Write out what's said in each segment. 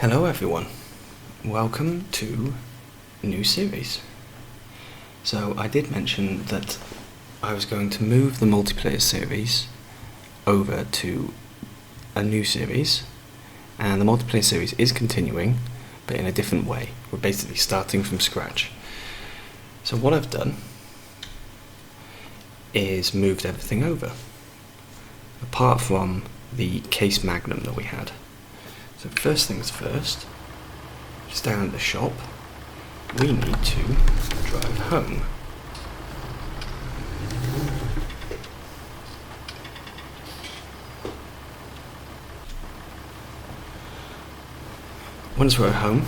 Hello everyone, welcome to a new series. So I did mention that I was going to move the multiplayer series over to a new series, and the multiplayer series is continuing but in a different way. We're basically starting from scratch. So what I've done is moved everything over, apart from the case magnum that we had. So first things first, just down at the shop, we need to drive home. Once we're at home,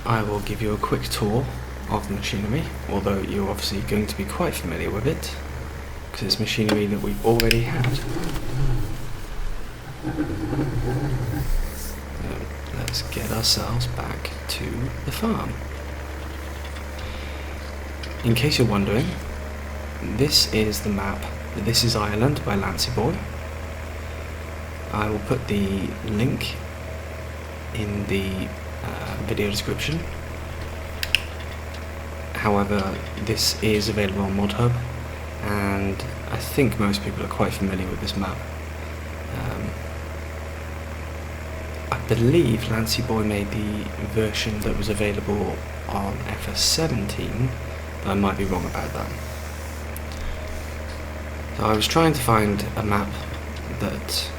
I will give you a quick tour of the machinery, although you're obviously going to be quite familiar with it, because it's machinery that we've already had. Let's get ourselves back to the farm. In case you're wondering, this is the map. This is Ireland by Lancy Boy. I will put the link in the video description. However, this is available on ModHub, and I think most people are quite familiar with this map. I believe Lancy Boy made the version that was available on FS19, but I might be wrong about that. So I was trying to find a map that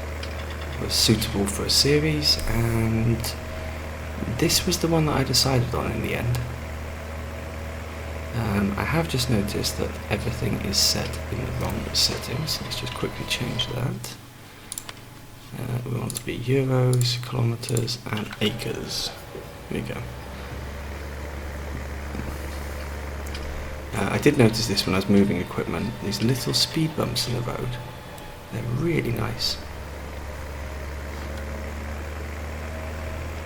was suitable for a series, and this was the one that I decided on in the end. I have just noticed that everything is set in the wrong settings. Let's just quickly change that. We want to be euros, kilometers, and acres. There we go. I did notice this when I was moving equipment. These little speed bumps in the road. They're really nice.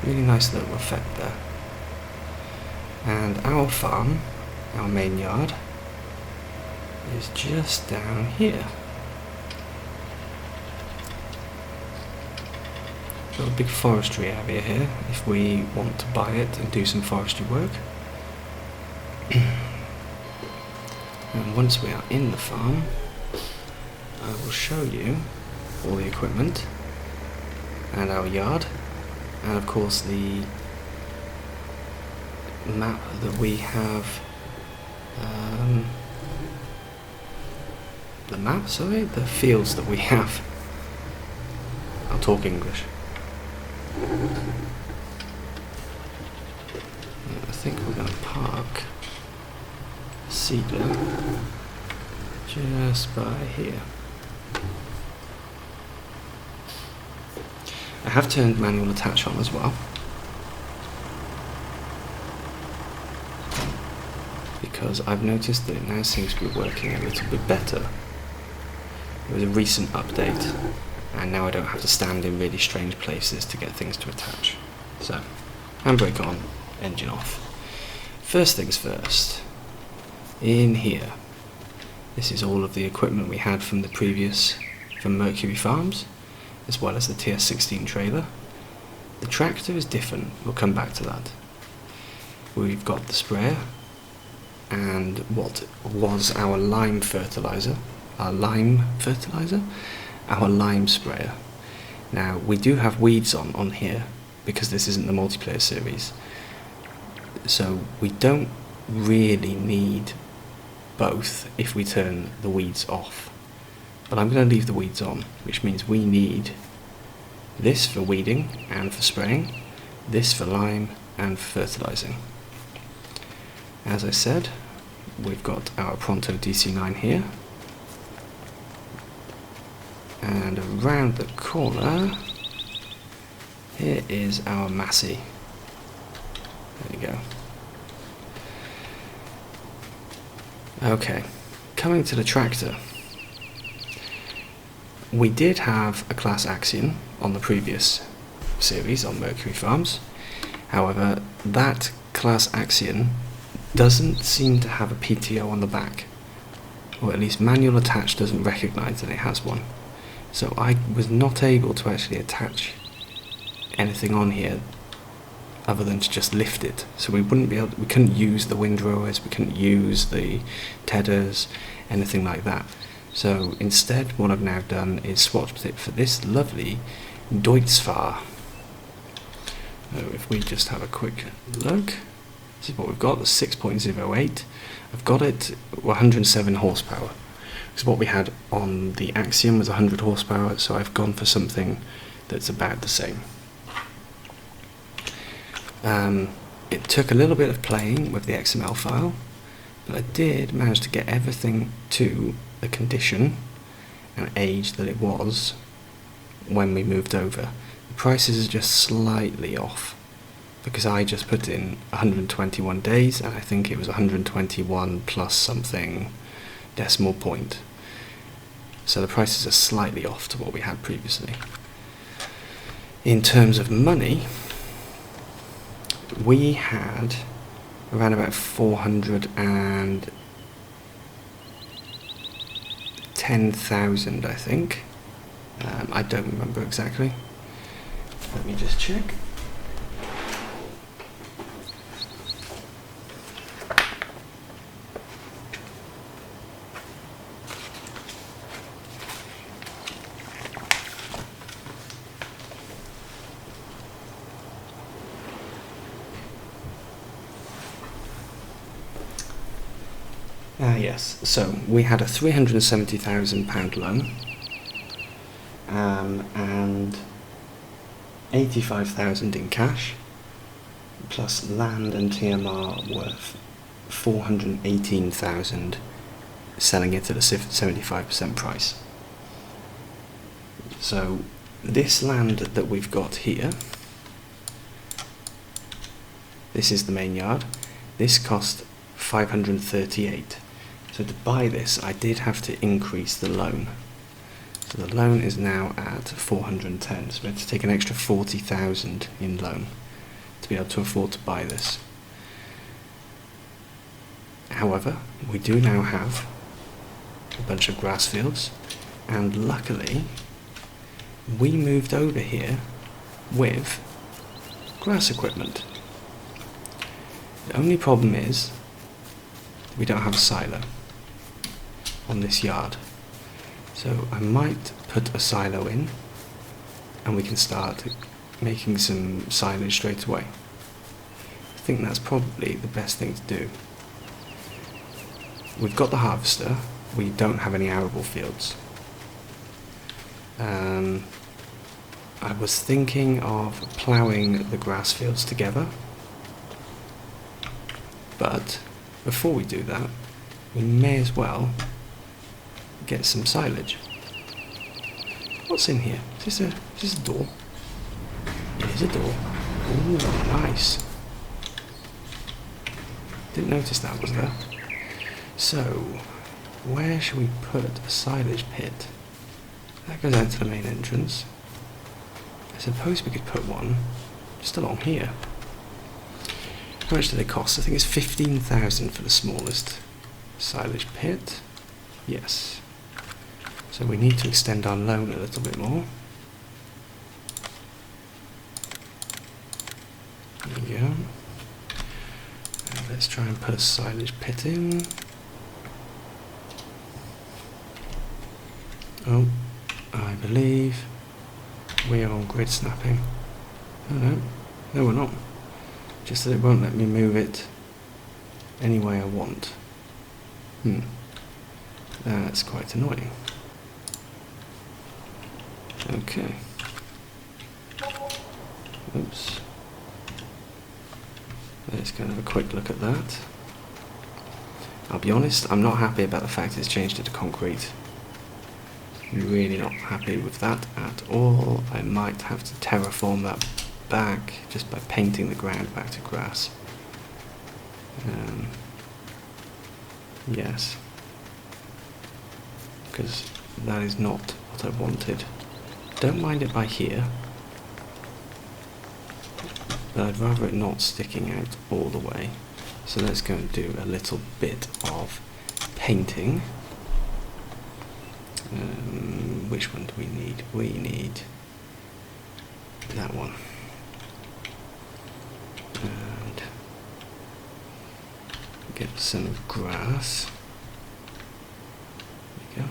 Really nice little effect there. And our farm, our main yard, is just down here. Got a big forestry area here if we want to buy it and do some forestry work. And once we are in the farm, I will show you all the equipment and our yard, and of course the map that we have, the fields that we have. I'll talk English. I think we're going to park Cedar just by here. I have turned manual attach on as well, because I've noticed that it now seems to be working a little bit better. It was a recent update, and now I don't have to stand in really strange places to get things to attach. So, handbrake on, engine off. First things first, in here, this is all of the equipment we had from the previous, from Mercury Farms, as well as the TS16 trailer. The tractor is different, we'll come back to that. We've got the sprayer, and what was our lime fertilizer, our lime sprayer. Now, we do have weeds on here, because this isn't the multiplayer series, so we don't really need both if we turn the weeds off. But I'm going to leave the weeds on, which means we need this for weeding and for spraying, this for lime and for fertilizing. As I said, we've got our Pronto DC9 here, and around the corner here is our Massey. There we go. Okay, coming to the tractor. We did have a class Axion on the previous series on Mercury Farms. However, that class Axion doesn't seem to have a PTO on the back, or at least manual attach doesn't recognise that it has one. So I was not able to actually attach anything on here other than to just lift it. So we couldn't use the windrowers, we couldn't use the tedders, anything like that. So instead what I've now done is swapped it for this lovely Deutz-Fahr. So if we just have a quick look, this is what we've got, the 6.08. I've got it 107 horsepower. Because what we had on the Axiom was 100 horsepower, so I've gone for something that's about the same. It took a little bit of playing with the XML file, but I did manage to get everything to the condition and age that it was when we moved over. The prices are just slightly off because I just put in 121 days and I think it was 121 plus something decimal point. So the prices are slightly off to what we had previously. In terms of money, we had around about 410,000, I think. I don't remember exactly. Let me just check. Yes, so we had a £370,000 loan and 85,000 in cash, plus land and TMR worth 418,000, selling it at a 75% price. So this land that we've got here, this is the main yard. This cost 538. So to buy this, I did have to increase the loan. So the loan is now at 410. So we had to take an extra 40,000 in loan to be able to afford to buy this. However, we do now have a bunch of grass fields, and luckily we moved over here with grass equipment. The only problem is we don't have a silo on this yard. So I might put a silo in and we can start making some silage straight away. I think that's probably the best thing to do. We've got the harvester, we don't have any arable fields. I was thinking of ploughing the grass fields together, but before we do that, we may as well get some silage. What's in here? Is this a door? It is a door. Ooh, nice. Didn't notice that was there. So, where should we put a silage pit? That goes out to the main entrance. I suppose we could put one just along here. How much do they cost? I think it's 15,000 for the smallest silage pit. Yes. So we need to extend our loan a little bit more. There we go. And let's try and put a silage pit in. Oh, I believe we are on grid snapping. Oh no, no we're not. Just that it won't let me move it any way I want. That's quite annoying. Okay. Oops. Let's go and have a quick look at that. I'll be honest, I'm not happy about the fact it's changed it to concrete. Really not happy with that at all. I might have to terraform that back just by painting the ground back to grass. Yes, because that is not what I wanted. Don't mind it by here, but I'd rather it not sticking out all the way. So let's go and do a little bit of painting. Which one do we need? We need that one. get some grass. There we go.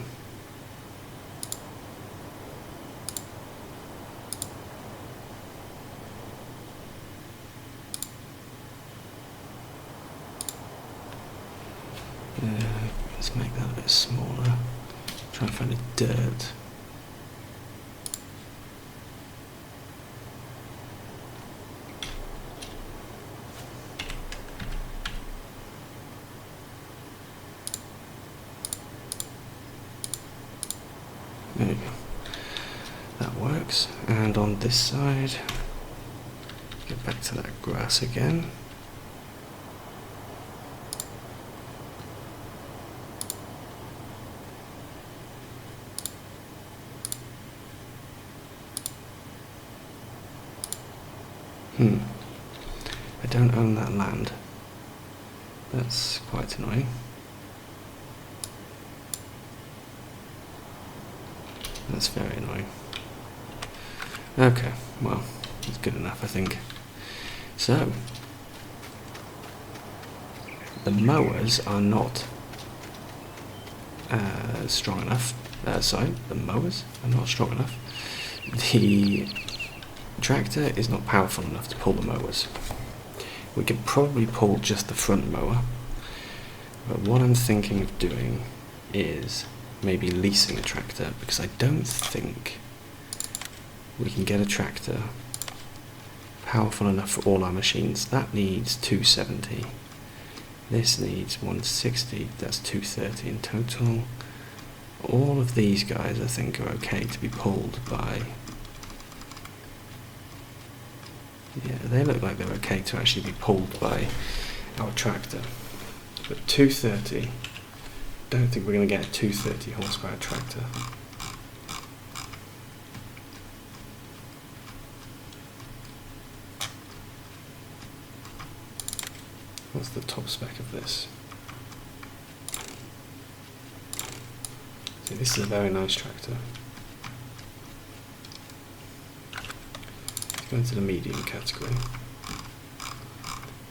Let's make that a bit smaller. Try and find a dirt. There we go. That works. And on this side, get back to that grass again. I don't own that land. That's quite annoying. That's very annoying. Okay, well, that's good enough, I think. So, the mowers are not strong enough. The mowers are not strong enough. The tractor is not powerful enough to pull the mowers. We could probably pull just the front mower, but what I'm thinking of doing is maybe leasing a tractor, because I don't think we can get a tractor powerful enough for all our machines. That needs 270. This needs 160. That's 230 in total. All of these guys I think are okay to be pulled by. Yeah, they look like they're okay to actually be pulled by our tractor. But 230, don't think we're going to get a 230 horsepower tractor. What's the top spec of this? See, this is a very nice tractor. Go into the medium category.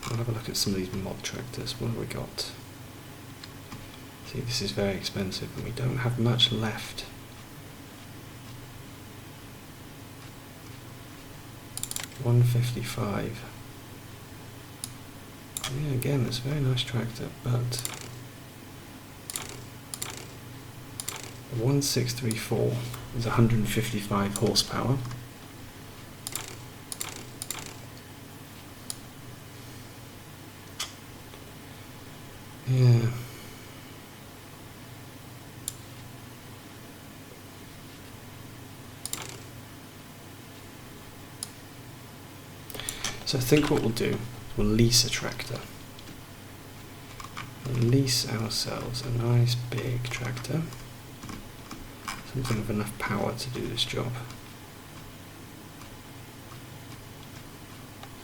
We'll have a look at some of these mod tractors. What have we got? See, this is very expensive and we don't have much left. $155. Yeah, again, it's a very nice tractor, but the 1634 is 155 horsepower. Yeah. So I think what we'll do, we'll lease a tractor. We'll lease ourselves a nice big tractor. Something with enough power to do this job.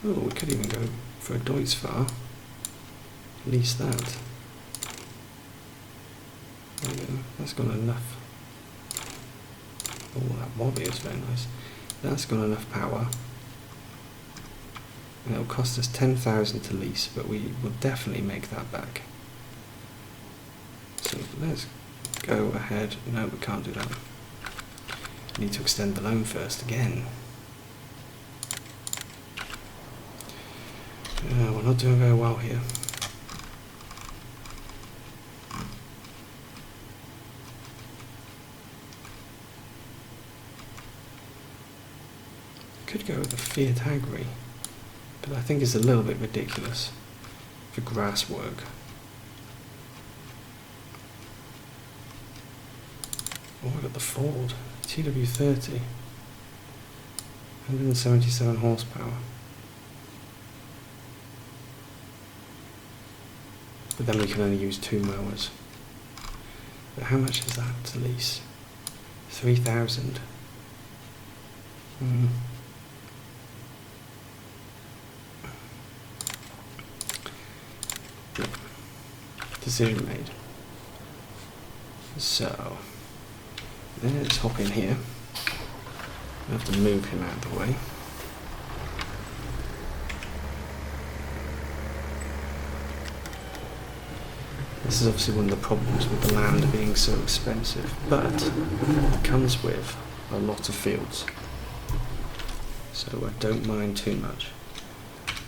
Oh, we could even go for a Deutz-Fahr. Lease that. There we go. That's got enough. Oh, that bobby is very nice. That's got enough power. And it'll cost us 10,000 to lease, but we will definitely make that back. So let's go ahead. No, we can't do that. We need to extend the loan first again. We're not doing very well here. Could go with the Fiat Agri, but I think it's a little bit ridiculous for grass work. Oh, I got the Ford TW30, 177 horsepower. But then we can only use 2 mowers. But how much is that to lease? 3,000. Decision made. So, let's hop in here. I have to move him out of the way. This is obviously one of the problems with the land being so expensive, but it comes with a lot of fields, so I don't mind too much.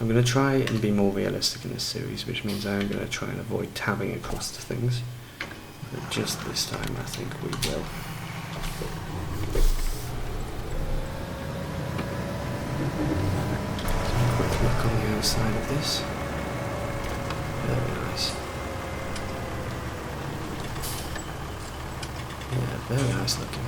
I'm going to try and be more realistic in this series, which means I am going to try and avoid tabbing across to things, but just this time I think we will. Quick look on the outside of this. Very nice. Yeah, very nice looking.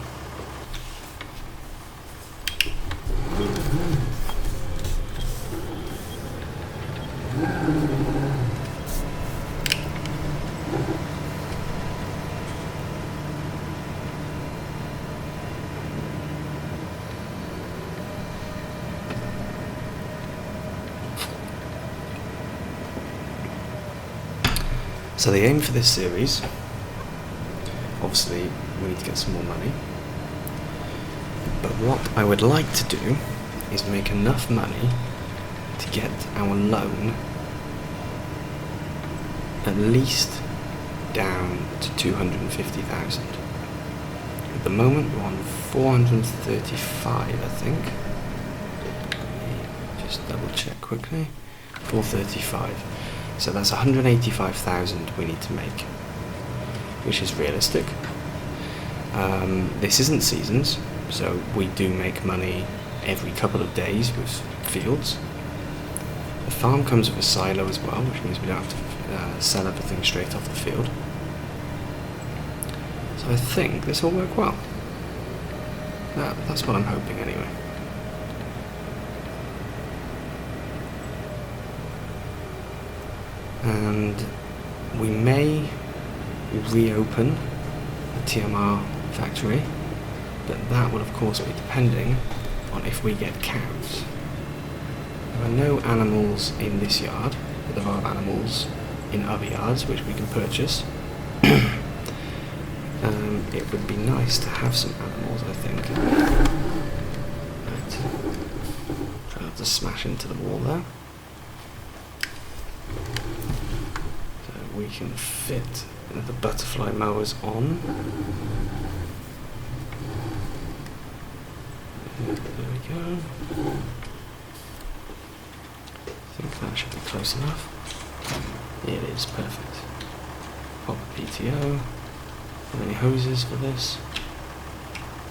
So the aim for this series, obviously we need to get some more money, but what I would like to do is make enough money to get our loan at least down to 250,000. At the moment we're on 435, I think. Let me just double check quickly. 435. So that's 185,000 we need to make, which is realistic. This isn't seasons, so we do make money every couple of days with fields. The farm comes with a silo as well, which means we don't have to sell everything straight off the field. So I think this will work well. That's what I'm hoping anyway. And we may reopen the TMR factory, but that will of course be depending on if we get cows. There are no animals in this yard, but there are animals in other yards which we can purchase. It would be nice to have some animals, I think. Right. Try not to smash into the wall there. We can fit the butterfly mowers on. There we go. I think that should be close enough. Yeah, it is perfect. Pop a PTO. Are there any hoses for this?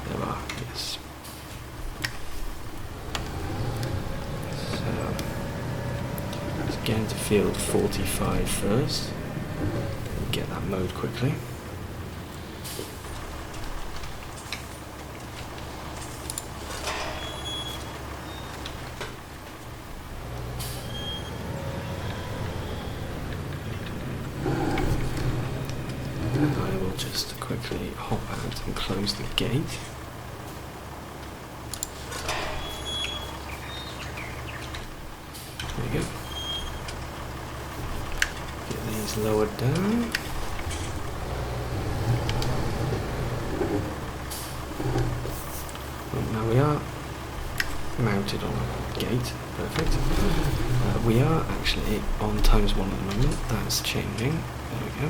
There are, yes. So, let's get into field 45 first. Get that mowed quickly. And I will just quickly hop out and close the gate. There we go. Get these lowered down. Now we are mounted on a gate, perfect. We are actually on ×1 at the moment, that's changing, there we go.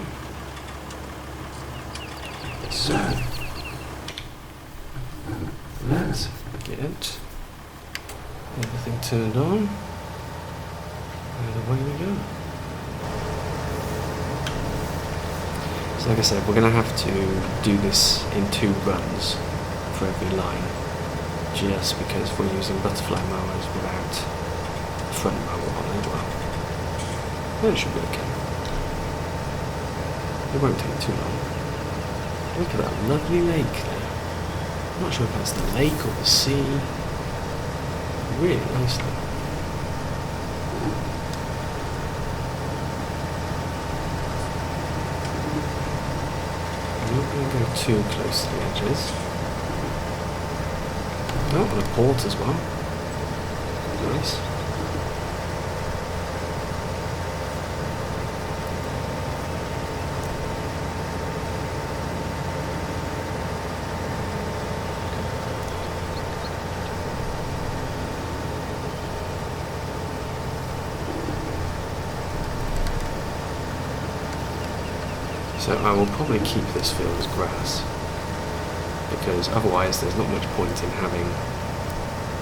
So, let's get everything turned on, and away we go. So like I said, we're going to have to do this in 2 runs for every line, just because we're using butterfly mowers without the front mower on as well. But it should be okay. It won't take too long. Look at that lovely lake there. I'm not sure if that's the lake or the sea. Really nice though. I'm not going to go too close to the edges. Oh, and a port as well. Nice. So I will probably keep this field as grass, because otherwise there's not much point in having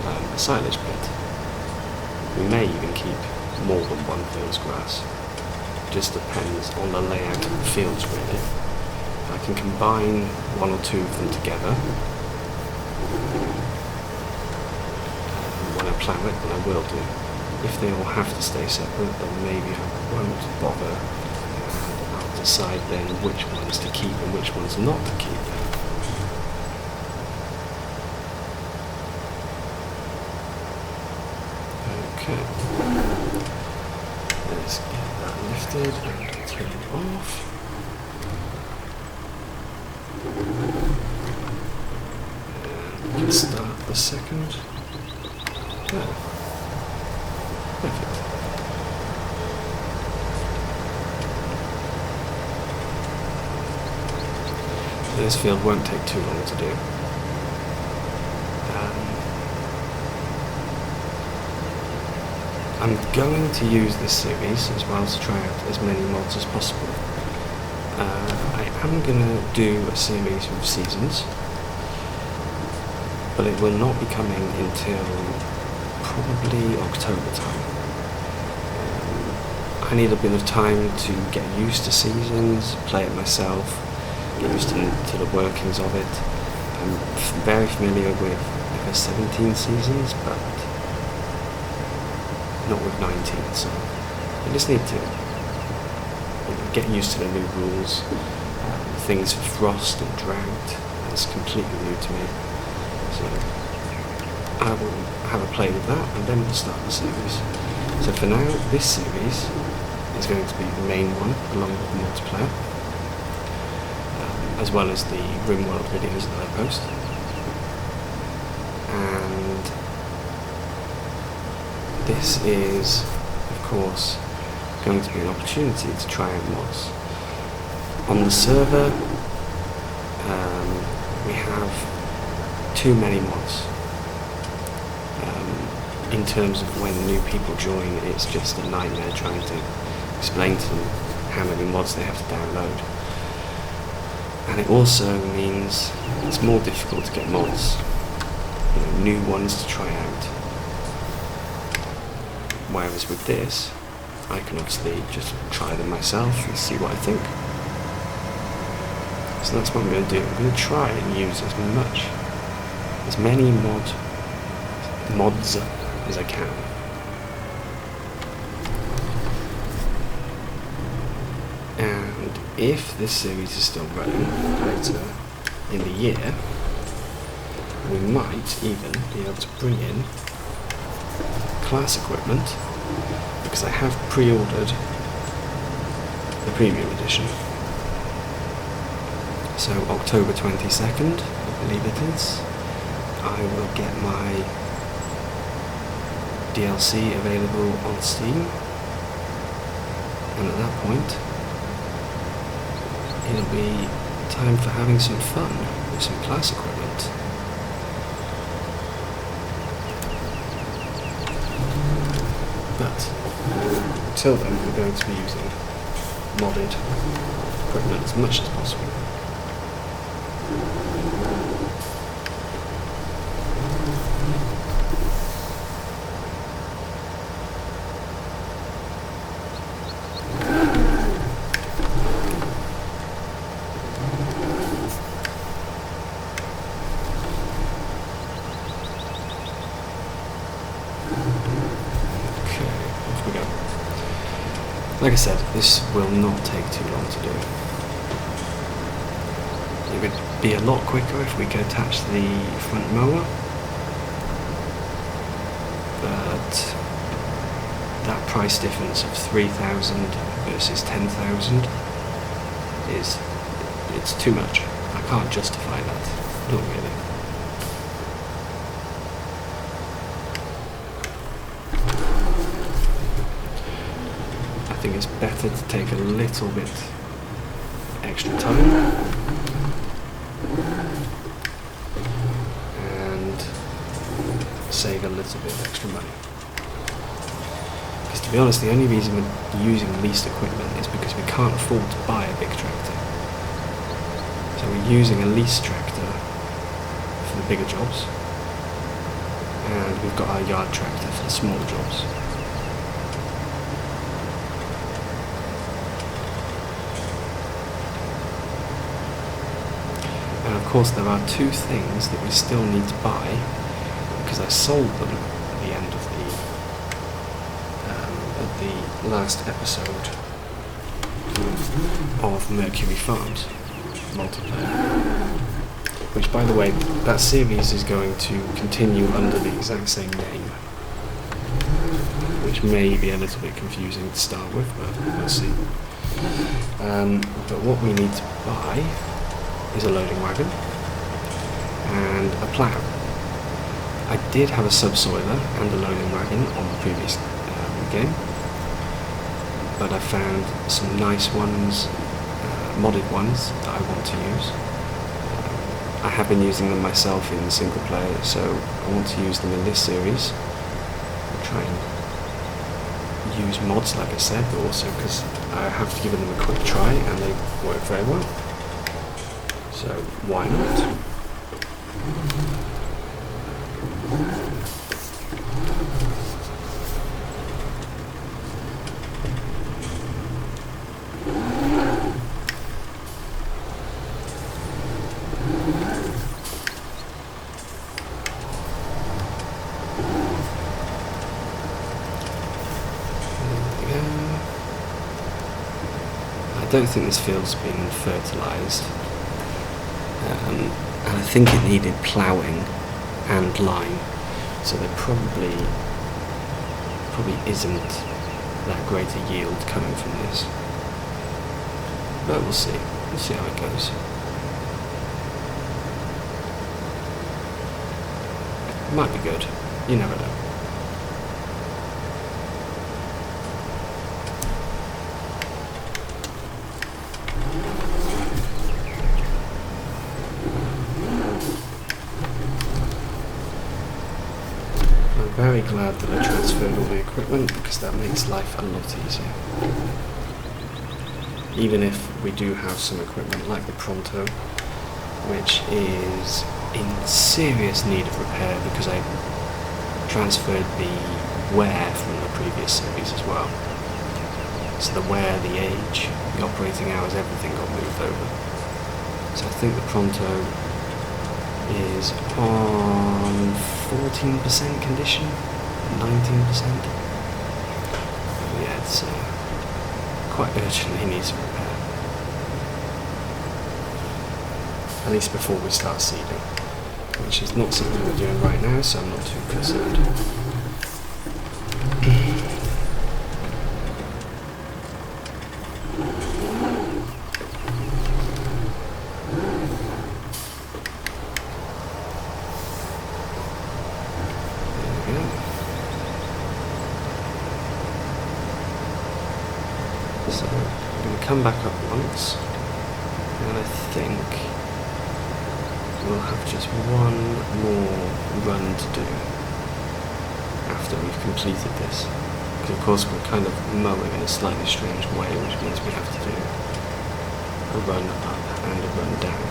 a silage pit. We may even keep more than one field as grass. It just depends on the layout of the fields really. I can combine one or two of them together when I plough it, and I will do. If they all have to stay separate, then maybe I won't bother, and I'll decide then which ones to keep and which ones not to keep. Okay, let's get that lifted and turn it off. And we can start the second. Yeah. Perfect. This field won't take too long to do. I'm going to use this series as well to try out as many mods as possible. I am going to do a series with seasons, but it will not be coming until probably October time. I need a bit of time to get used to seasons, play it myself, get used to the workings of it. I'm very familiar with FS19 seasons, but not with 19, so I just need to get used to the new rules. Things for frost and drought, that's completely new to me. So I will have a play with that and then we'll start the series. So for now, this series is going to be the main one along with the multiplayer, as well as the RimWorld videos that I post. And this is, of course, going to be an opportunity to try out mods. On the server, we have too many mods. In terms of when new people join, it's just a nightmare trying to explain to them how many mods they have to download. And it also means it's more difficult to get mods, new ones to try out. Whereas with this, I can obviously just try them myself and see what I think. So that's what I'm going to do. I'm going to try and use as many mods as I can. And if this series is still running later in the year, we might even be able to bring in class equipment, because I have pre-ordered the premium edition. So October 22nd, I believe it is, I will get my DLC available on Steam, and at that point it'll be time for having some fun with some class equipment. But until then, we're going to be using modded equipment as much as possible. Like I said, this will not take too long to do. It would be a lot quicker if we could attach the front mower, but that price difference of 3,000 versus 10,000 it's too much. I can't justify that, not really. I think it's better to take a little bit extra time and save a little bit extra money. Because to be honest, the only reason we're using leased equipment is because we can't afford to buy a big tractor. So we're using a lease tractor for the bigger jobs, and we've got our yard tractor for the smaller jobs. And of course there are two things that we still need to buy, because I sold them at the end of the last episode of Mercury Farms multiplayer. Which, by the way, that series is going to continue under the exact same name, which may be a little bit confusing to start with, but we'll see. But what we need to buy is a loading wagon and a plough. I did have a subsoiler and a loading wagon on the previous game, but I found some nice ones, modded ones, that I want to use. I have been using them myself in single player, so I want to use them in this series. I'll try and use mods, like I said, but also because I have given them a quick try and they work very well. So why not? I don't think this field's been fertilised, and I think it needed ploughing and lime, so there probably isn't that great a yield coming from this, but we'll see how it goes. Might be good, you never know. Very glad that I transferred all the equipment, because that makes life a lot easier. Even if we do have some equipment like the Pronto, which is in serious need of repair because I transferred the wear from the previous series as well. So the wear, the age, the operating hours, everything got moved over. So I think the Pronto is on 14% condition, 19%. Yeah, it's quite urgently needs repair. At least before we start seeding, which is not something we're doing right now, so I'm not too concerned. So I'm going to come back up once, and I think we'll have just one more run to do after we've completed this. Because of course we're kind of mowing in a slightly strange way, which means we have to do a run up and a run down.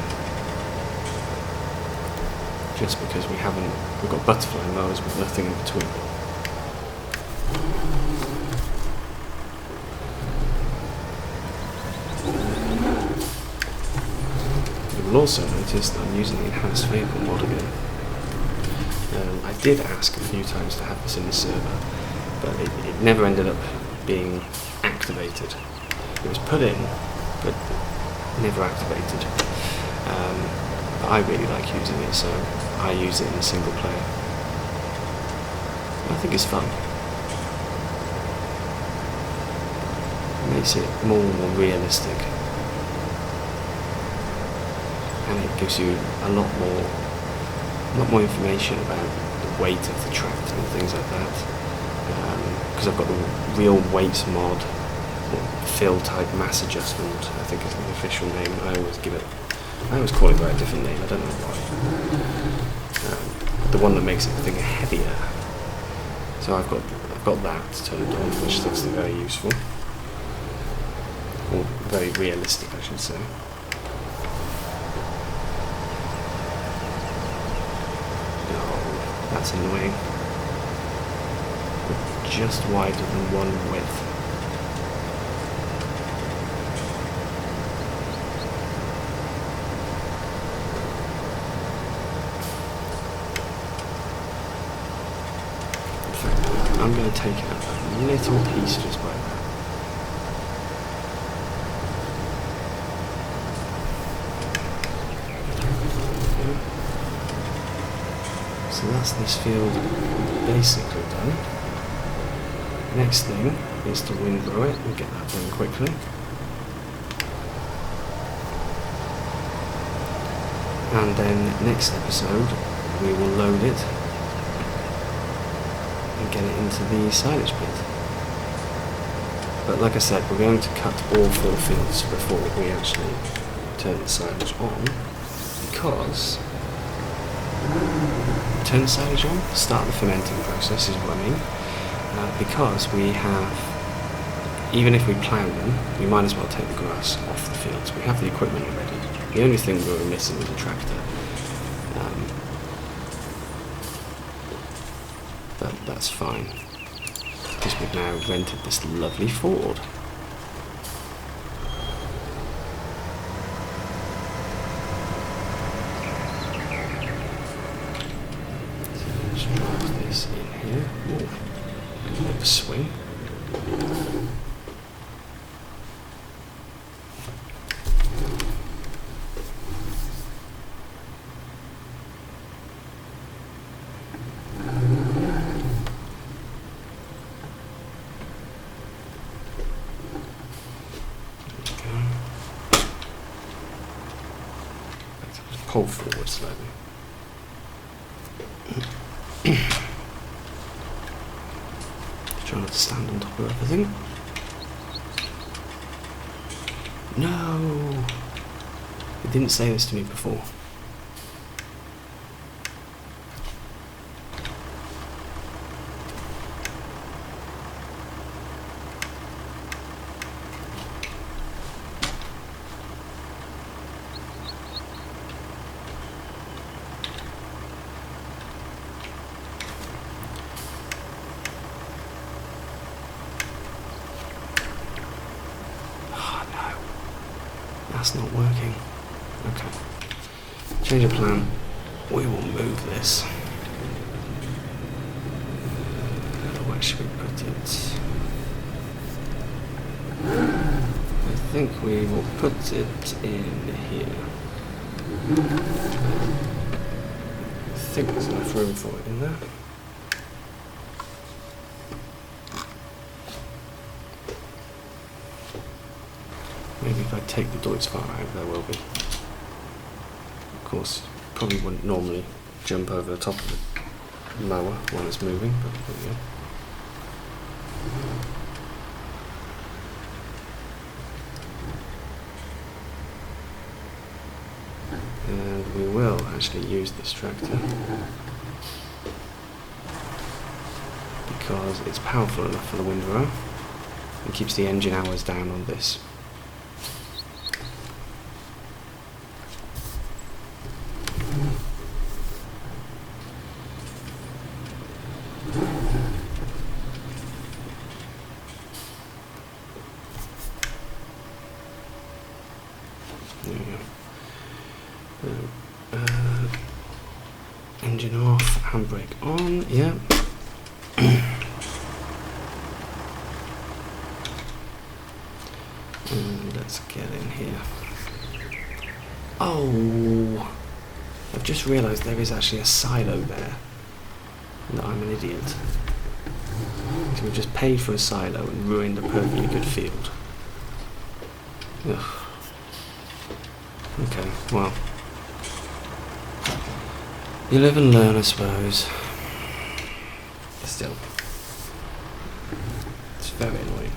Just because we've got butterfly mowers with nothing in between. You'll also notice that I'm using the enhanced vehicle mod again. I did ask a few times to have this in the server, but it never ended up being activated. It was put in, but never activated. But I really like using it, so I use it in single player. I think it's fun. It makes it more realistic. And it gives you a lot more information about the weight of the tractor and things like that. Because I've got the real weights mod, or fill type mass adjustment, I think is the official name. I always call it by a different name, I don't know why. The one that makes everything heavier. So I've got that turned on, which looks very useful. Or very realistic, I should say. That's annoying. We're just wider than one width. In fact, I'm going to take out a little piece just by that. So that's this field basically done. Next thing is to windrow it and get that done quickly. And then next episode we will load it and get it into the silage pit. But like I said, we're going to cut all 4 fields before we actually turn the silage on, because turn the silage on, start the fermenting process is what I mean, because we have, even if we plough them, we might as well take the grass off the fields. We have the equipment already. The only thing we were missing was a tractor. But that's fine, because we've now rented this lovely Ford. This in here. Ooh, a bit of a swing. Pull forward slightly. Try not to stand on top of everything. No! It didn't say this to me before. That's not working. Okay. Change of plan. We will move this. Where should we put it? I think we will put it in here. I think there's enough room for it in there. Maybe if I take the Deutz far out, there will be. Of course, probably wouldn't normally jump over the top of the mower while it's moving, but there we go. And we will actually use this tractor because it's powerful enough for the windrow and keeps the engine hours down on this. There we go. Engine off, handbrake on, yeah. And let's get in here. Oh, I've just realised there is actually a silo there. And I'm an idiot. So we've just paid for a silo and ruined a perfectly good field. Ugh. Okay, well, you live and learn, I suppose. Still, it's very annoying.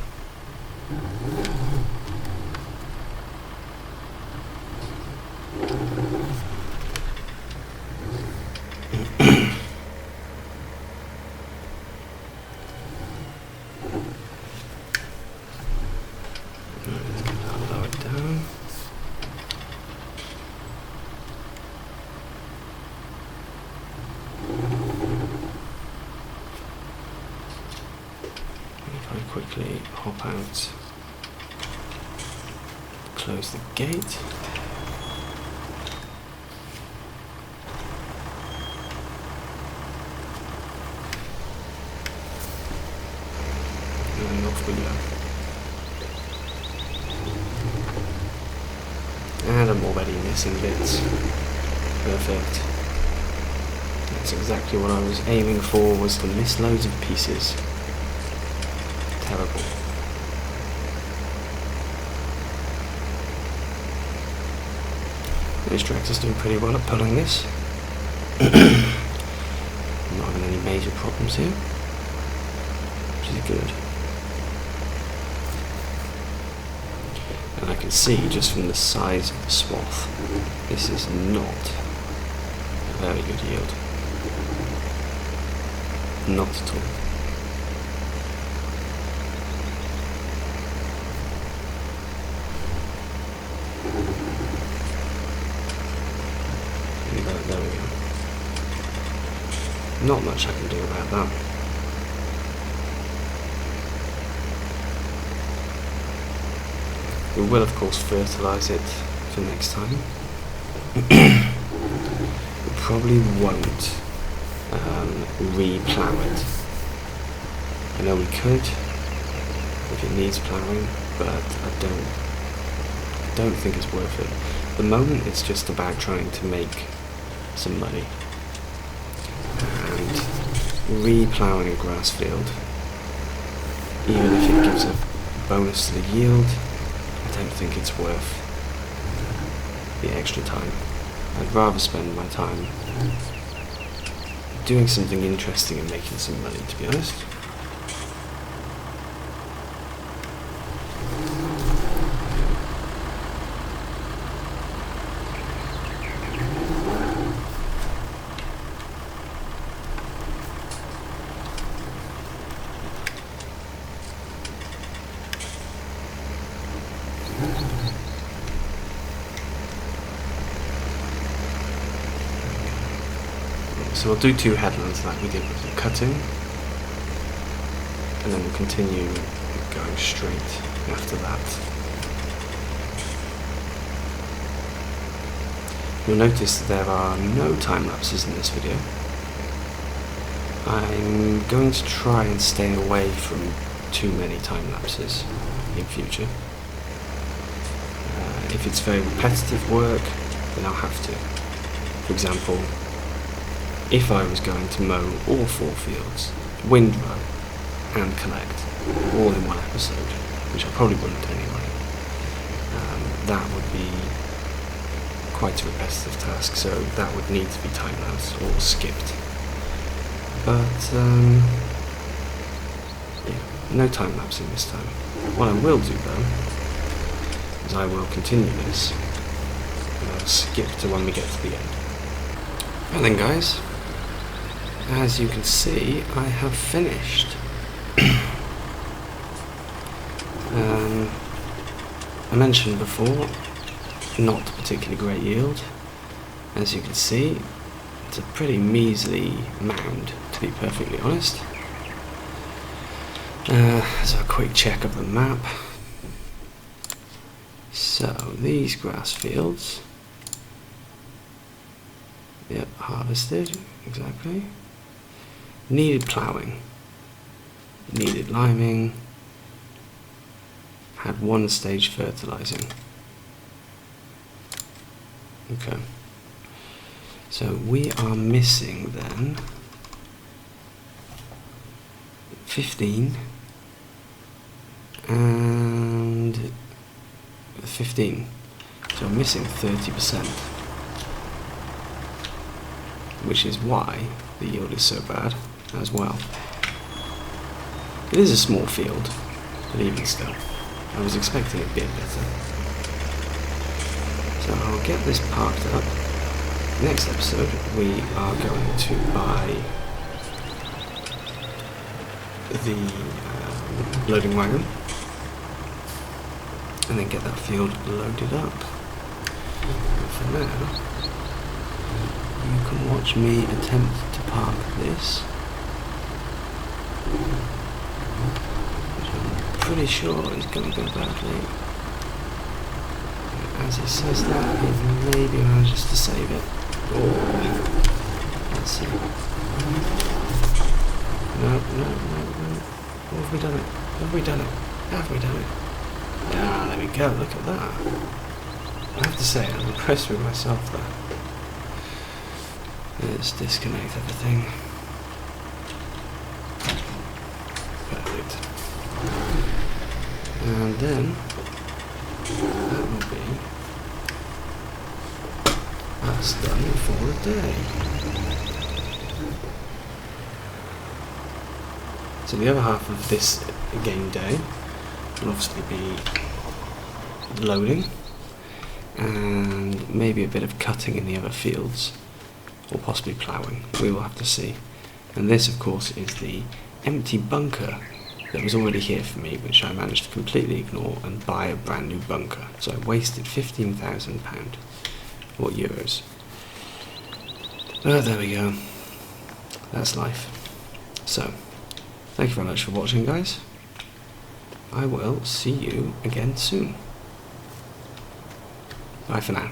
Let's get that lowered down. quickly hop out, close the gate. And off we go. And I'm already missing bits. Perfect. That's exactly what I was aiming for, was to miss loads of pieces. Terrible. This tractor's doing pretty well at pulling this. Not having any major problems here, which is good. And I can see just from the size of the swath, this is not a very good yield. Not at all. There we go. Not much I can do about that. We will of course fertilise it for next time. We probably won't re-plough it. I know we could if it needs ploughing, but I don't think it's worth it. At the moment it's just about trying to make some money, and re-ploughing a grass field, even if it gives a bonus to the yield, I don't think it's worth the extra time. I'd rather spend my time doing something interesting and making some money, to be honest. So we'll do 2 headlands like we did with the cutting, and then we'll continue going straight after that. You'll notice that there are no time lapses in this video. I'm going to try and stay away from too many time lapses in future. If it's very repetitive work, then I'll have to. For example, if I was going to mow all 4 fields, windrow and collect, all in one episode, which I probably wouldn't anyway, that would be quite a repetitive task, so that would need to be time-lapsed or skipped. But, yeah, no time-lapsing this time. What I will do though, is I will continue this, and I'll skip to when we get to the end. And then guys, as you can see, I have finished. I mentioned before, not particularly great yield. As you can see, it's a pretty measly mound, to be perfectly honest. So a quick check of the map. So these grass fields, yep, harvested, exactly. Needed ploughing, needed liming, had 1 stage fertilizing. Okay, so we are missing then 15 and 15, so I'm missing 30%, which is why the yield is so bad as well. It is a small field, but even still, I was expecting it a bit better. So I'll get this parked up. Next episode we are going to buy the loading wagon and then get that field loaded up. And for now, you can watch me attempt to park this, which I'm pretty sure it's going to go badly. As he says that, he maybe manages to save it. Oh, let's see. No. What have we done it? Have we done it? Have we done it? Ah, there we go, look at that. I have to say, I'm impressed with myself there. Let's disconnect everything. Perfect. And then, that will be us done for the day. So the other half of this game day will obviously be loading and maybe a bit of cutting in the other fields, or possibly ploughing. We will have to see. And this, of course, is the empty bunker that was already here for me, which I managed to completely ignore and buy a brand new bunker. So I wasted £15,000 or euros. Oh, there we go. That's life. So, thank you very much for watching, guys. I will see you again soon. Bye for now.